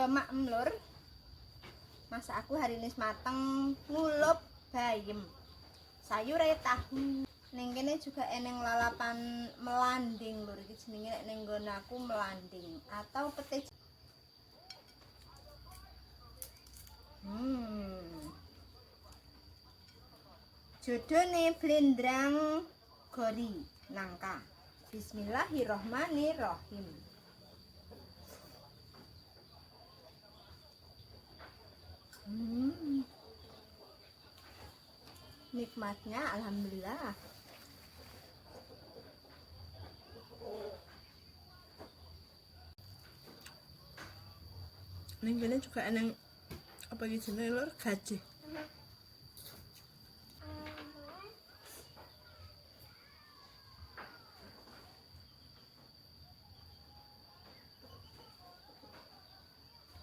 maklum lur. Masak aku hari ini mateng ngulup bayem. Sayur tahu. Ning kene juga eneng lalapan melanding lur. Iki jenenge nek ning nggon aku melanding atau pete. Jodone blendrang gori nangka. Bismillahirrohmanirrohim. Nikmatnya alhamdulillah. Ning kene juga eneng apa iki jenenge lur gajih.